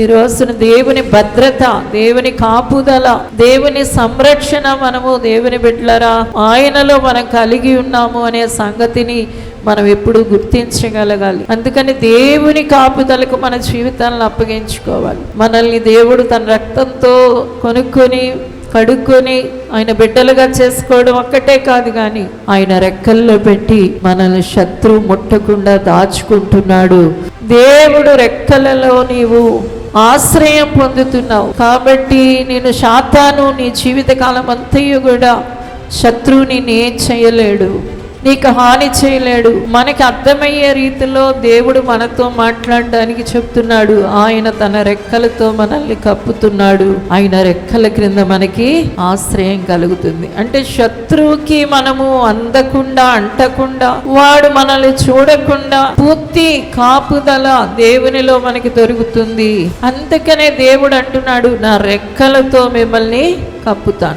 ఈ రోజున దేవుని భద్రత, దేవుని కాపుదల, దేవుని సంరక్షణ, మనము దేవుని బిడ్డలరా ఆయనలో మనం కలిగి ఉన్నాము అనే సంగతిని మనం ఎప్పుడు గుర్తించగలగాలి. అందుకని దేవుని కాపుదలకు మన జీవితాలను అప్పగించుకోవాలి. మనల్ని దేవుడు తన రక్తంతో కొనుక్కొని కడుక్కొని ఆయన బిడ్డలుగా చేసుకోవడం ఒక్కటే కాదు, కానీ ఆయన రెక్కల్లో పెట్టి మనల్ని శత్రువు ముట్టకుండా దాచుకుంటున్నాడు. దేవుడు రెక్కలలో నీవు ఆశ్రయం పొందుతున్నావు కాబట్టి నేను సాతాను నీ జీవితకాలం అంతయు కూడా శత్రువు నిన్నేం చేయలేడు, నీకు హాని చేయలేడు. మనకి అర్థమయ్యే రీతిలో దేవుడు మనతో మాట్లాడడానికి చెప్తున్నాడు. ఆయన తన రెక్కలతో మనల్ని కప్పుతున్నాడు. ఆయన రెక్కల క్రింద మనకి ఆశ్రయం కలుగుతుంది. అంటే శత్రువుకి మనము అందకుండా అంటకుండా, వాడు మనల్ని చూడకుండా పూర్తి కాపుదల దేవునిలో మనకి దొరుకుతుంది. అందుకనే దేవుడు అంటున్నాడు, నా రెక్కలతో మిమ్మల్ని కప్పుతాను.